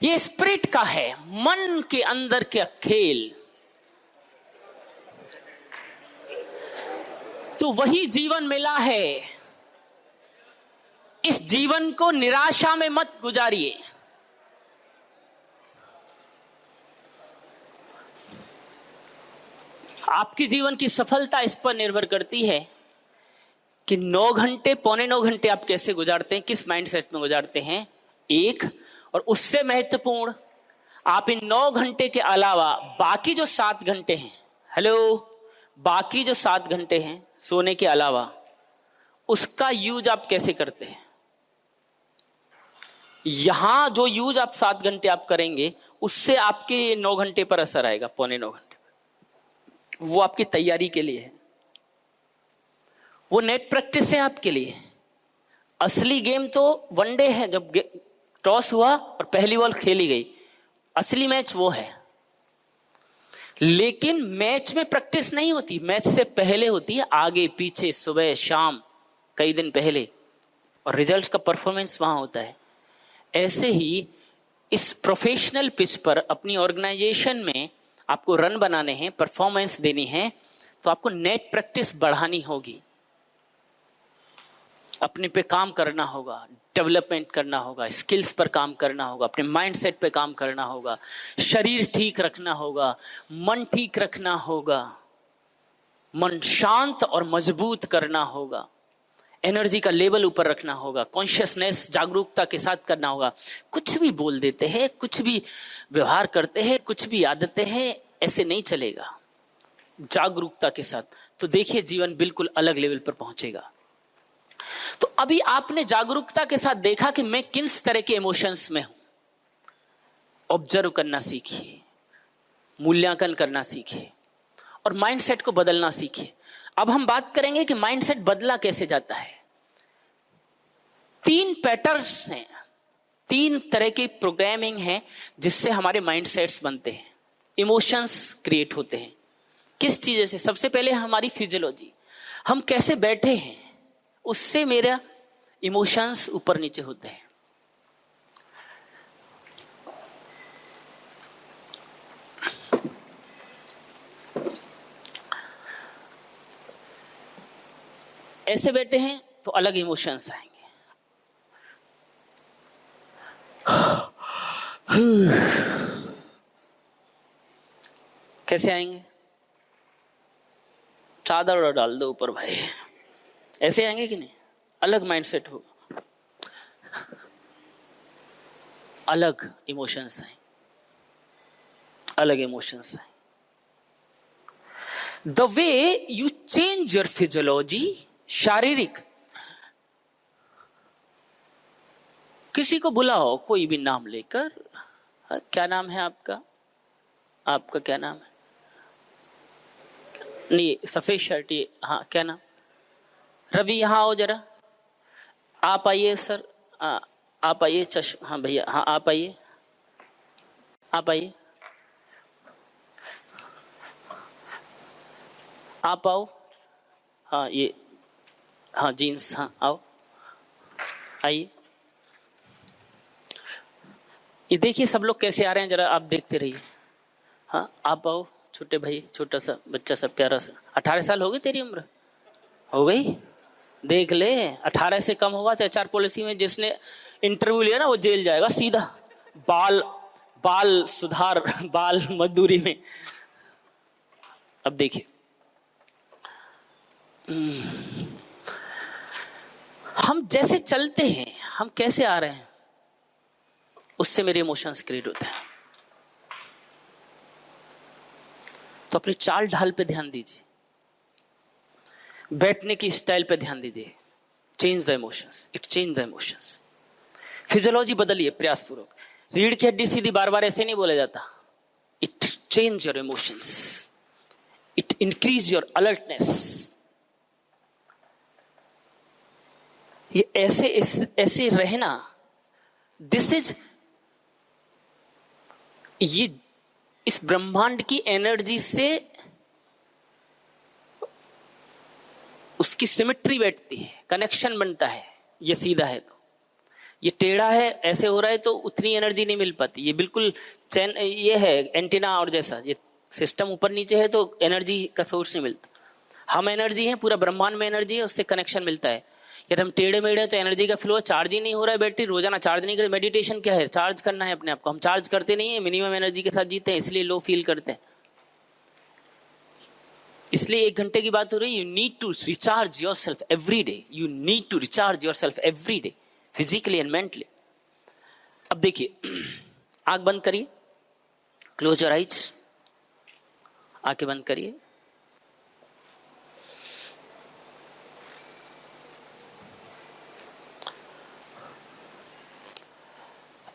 ये स्पिरिट का है, मन के अंदर के खेल। तो वही जीवन मिला है। इस जीवन को निराशा में मत गुजारिए। आपकी जीवन की सफलता इस पर निर्भर करती है कि 9 घंटे, पौने 9 घंटे आप कैसे गुजारते हैं, किस माइंडसेट में गुजारते हैं। एक, और उससे महत्वपूर्ण, आप इन 9 घंटे के अलावा बाकी जो 7 घंटे हैं, बाकी जो 7 घंटे हैं सोने के अलावा, उसका यूज आप कैसे करते हैं। यहां जो यूज आप 7 घंटे आप करेंगे, उससे आपके 9 घंटे पर असर आएगा, पौने 9 घंटे पर। वो आपकी तैयारी के लिए है, वो नेट प्रैक्टिस है आपके लिए। असली गेम तो वनडे है, जब टॉस हुआ और पहली बॉल खेली गई, असली मैच वो है। लेकिन मैच में प्रैक्टिस नहीं होती, मैच से पहले होती है, आगे पीछे, सुबह शाम, कई दिन पहले, और रिजल्ट्स का परफॉर्मेंस वहां होता है। ऐसे ही इस प्रोफेशनल पिच पर अपनी ऑर्गेनाइजेशन में आपको रन बनाने हैं, परफॉर्मेंस देनी है, तो आपको नेट प्रैक्टिस बढ़ानी होगी, अपने पे काम करना होगा, डेवलपमेंट करना होगा, स्किल्स पर काम करना होगा, अपने माइंडसेट पे काम करना होगा, शरीर ठीक रखना होगा, मन ठीक रखना होगा, मन शांत और मजबूत करना होगा, एनर्जी का लेवल ऊपर रखना होगा, कॉन्शियसनेस जागरूकता के साथ करना होगा। कुछ भी बोल देते हैं, कुछ भी व्यवहार करते हैं, कुछ भी आदतें हैं, ऐसे नहीं चलेगा। जागरूकता के साथ तो देखिए जीवन बिल्कुल अलग लेवल पर पहुंचेगा। तो अभी आपने जागरूकता के साथ देखा कि मैं किस तरह के इमोशंस में हूं। ऑब्जर्व करना सीखिए, मूल्यांकन करना सीखिए और माइंडसेट को बदलना सीखिए। अब हम बात करेंगे कि माइंडसेट बदला कैसे जाता है। 3 पैटर्न्स हैं, 3 तरह की प्रोग्रामिंग है जिससे हमारे माइंडसेट्स बनते हैं, इमोशंस क्रिएट होते हैं। किस चीज से? सबसे पहले हमारी फिजियोलॉजी, हम कैसे बैठे हैं, उससे मेरा इमोशंस ऊपर नीचे होते हैं। ऐसे बैठे हैं तो अलग इमोशंस आएंगे। कैसे आएंगे? चादर डाल दो ऊपर भाई, ऐसे आएंगे कि नहीं? अलग माइंडसेट होगा, अलग इमोशंस आए, अलग इमोशंस आए। The way you change your physiology, शारीरिक, किसी को बुलाओ, कोई भी नाम लेकर, क्या नाम है आपका? आपका क्या नाम है? नहीं, सफेद शर्ट, ये, हाँ, क्या नाम? रवि, यहाँ आओ जरा, आप आइए सर, आप आइए, हाँ भैया, हाँ आप आइए, आप आइए, आप आओ, हाँ ये, हाँ जीन्स, हाँ आओ, आइए। ये देखिए सब लोग कैसे आ रहे हैं, जरा आप देखते रहिए। हाँ आप आओ, छोटे भाई, छोटा सा बच्चा सा प्यारा सा। 18 साल हो गई तेरी उम्र? हो गई? देख ले, 18 से कम होगा तो HR पॉलिसी में जिसने इंटरव्यू लिया ना वो जेल जाएगा सीधा, बाल सुधार, बाल मजदूरी में। अब देखिए, हम जैसे चलते हैं, हम कैसे आ रहे हैं, उससे मेरे इमोशंस क्रिएट होते हैं। तो अपनी चाल ढाल पे ध्यान दीजिए, बैठने की स्टाइल पे ध्यान दीजिए। Change the emotions, it change the emotions. Physiology बदलिए प्रयासपूर्वक। रीढ़ की हड्डी सीधी बार बार ऐसे नहीं बोला जाता। It change your emotions, it increase your alertness. ये ऐसे रहना, दिस इज, ये इस ब्रह्मांड की एनर्जी से उसकी सिमेट्री बैठती है, कनेक्शन बनता है। ये सीधा है तो ये टेढ़ा है, ऐसे हो रहा है, तो उतनी एनर्जी नहीं मिल पाती। ये बिल्कुल चैन, ये है एंटीना और जैसा, ये सिस्टम ऊपर नीचे है तो एनर्जी का सोर्स नहीं मिलता। हम एनर्जी है, पूरा ब्रह्मांड में एनर्जी है, उससे कनेक्शन मिलता है। यदि हम टेढ़े मेढ़े तो एनर्जी का फ्लो, चार्ज ही नहीं हो रहा है बैटरी, रोजाना चार्ज नहीं करते। मेडिटेशन क्या है? चार्ज करना है अपने आप को। हम चार्ज करते नहीं है, मिनिमम एनर्जी के साथ जीते हैं, इसलिए लो फील करते हैं। इसलिए 1 घंटे की बात हो रही है। You need to recharge yourself every day, you need to recharge yourself every day, physically and mentally. अब देखिए, आंख बंद करिए, क्लोज योर आइज, आंखें बंद करिए।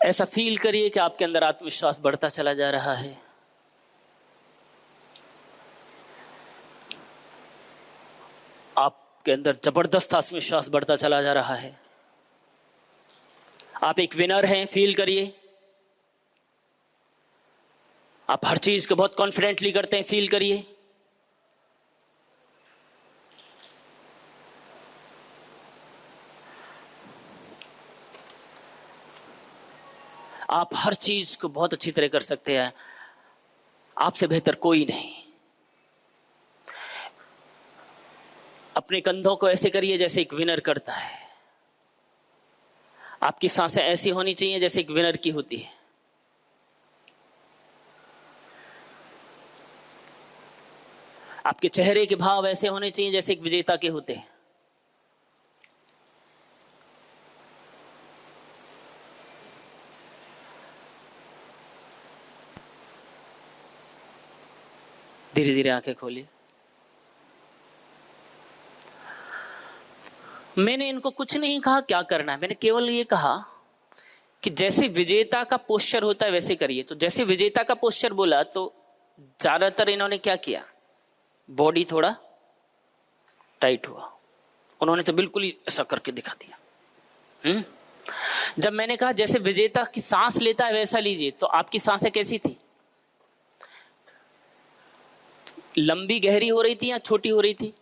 ऐसा फील करिए कि आपके अंदर आत्मविश्वास बढ़ता चला जा रहा है। आपके अंदर जबरदस्त आत्मविश्वास बढ़ता चला जा रहा है। आप एक विनर हैं, फील करिए। आप हर चीज को बहुत कॉन्फिडेंटली करते हैं, फील करिए। आप हर चीज को बहुत अच्छी तरह कर सकते हैं, आपसे बेहतर कोई नहीं। अपने कंधों को ऐसे करिए जैसे एक विनर करता है। आपकी सांसें ऐसी होनी चाहिए जैसे एक विनर की होती है। आपके चेहरे के भाव ऐसे होने चाहिए जैसे एक विजेता के होते हैं। धीरे धीरे आंखें खोलिए। मैंने इनको कुछ नहीं कहा क्या करना है, मैंने केवल ये कहा कि जैसे विजेता का पोस्चर होता है वैसे करिए। तो जैसे विजेता का पोस्चर बोला तो ज्यादातर इन्होंने क्या किया, बॉडी थोड़ा टाइट हुआ। उन्होंने तो बिल्कुल ही ऐसा करके दिखा दिया। जब मैंने कहा जैसे विजेता की सांस लेता है वैसा लीजिए, तो आपकी सांसें कैसी थी? लंबी गहरी हो रही थी या छोटी हो रही थी?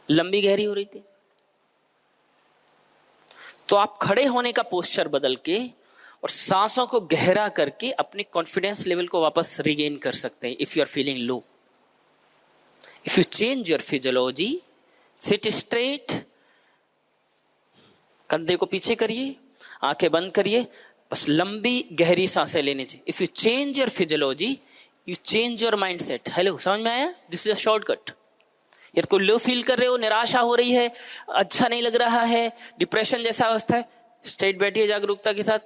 लंबी गहरी हो रही थी। तो आप खड़े होने का पोस्चर बदल के और सांसों को गहरा करके अपने कॉन्फिडेंस लेवल को वापस रिगेन कर सकते हैं। If you are feeling low, if you change your physiology, sit straight, कंधे को पीछे करिए, आंखें बंद करिए, बस लंबी गहरी सांसें लेनी चाहिए। If you change your physiology, you change your mind set. Hello, समझ में आया? This is a shortcut. यदि कोई लो फील कर रहे हो, निराशा हो रही है, अच्छा नहीं लग रहा है, डिप्रेशन जैसा अवस्था है, स्ट्रेट बैठिए जागरूकता के साथ,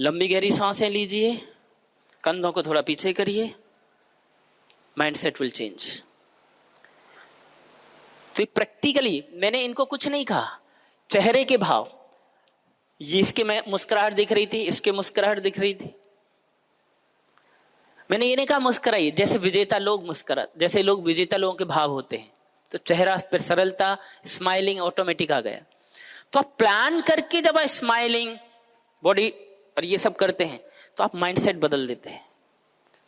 लंबी गहरी सांसें लीजिए, कंधों को थोड़ा पीछे करिए, माइंड सेट विल चेंज। तो प्रैक्टिकली मैंने इनको कुछ नहीं कहा, चेहरे के भाव, ये इसके में मुस्कुराहट दिख रही थी, इसके मुस्कुराहट दिख रही थी। मैंने ये नहीं कहा मुस्कुराइए, जैसे विजेता लोग मुस्कुरा, जैसे लोग विजेता लोगों के भाव होते हैं, तो चेहरा पर सरलता, स्माइलिंग ऑटोमेटिक आ गया। तो आप प्लान करके जब आप स्माइलिंग बॉडी और ये सब करते हैं तो आप माइंडसेट बदल देते हैं।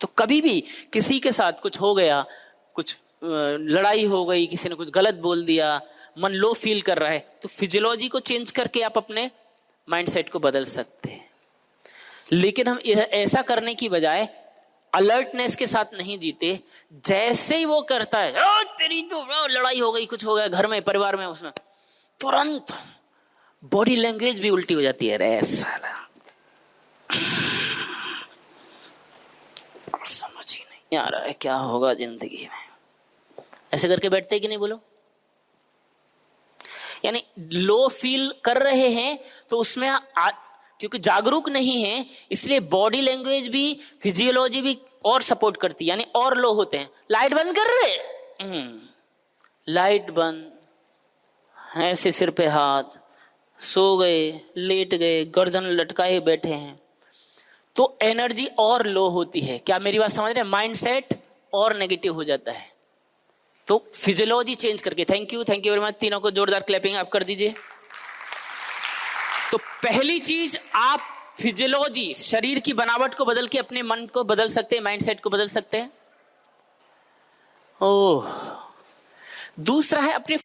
तो कभी भी किसी के साथ कुछ हो गया, कुछ लड़ाई हो गई, किसी ने कुछ गलत बोल दिया, मन लो फील कर रहा है, तो फिजियोलॉजी को चेंज करके आप अपने माइंडसेट को बदल सकते हैं। लेकिन हम ऐसा करने की बजाय अलर्टनेस के साथ नहीं जीते। जैसे ही वो करता है, तेरी जो लड़ाई हो गई, कुछ हो गया घर में, परिवार में, उसमें तुरंत बॉडी लैंग्वेज भी उल्टी हो जाती है। रे साला, समझ ही नहीं आ रहा है क्या होगा जिंदगी में। ऐसे करके बैठते कि नहीं, बोलो? यानी लो फील कर रहे हैं तो उसमें क्योंकि जागरूक नहीं है, इसलिए बॉडी लैंग्वेज भी, फिजियोलॉजी भी और सपोर्ट करती है, यानी और लो होते हैं। लाइट बंद कर रहे, लाइट बंद, ऐसे सिर पे हाथ, सो गए, लेट गए, गर्दन लटकाए बैठे हैं, तो एनर्जी और लो होती है। क्या मेरी बात समझ रहे हैं? माइंडसेट और नेगेटिव हो जाता है। तो फिजियोलॉजी चेंज करके, थैंक यू वेरी मच, तीनों को जोरदार क्लैपिंग आप कर दीजिए। तो पहली चीज, आप फिजियोलॉजी, शरीर की बनावट को बदल के अपने मन को बदल सकते हैं, माइंडसेट को बदल सकते हैं। ओह, दूसरा है अपने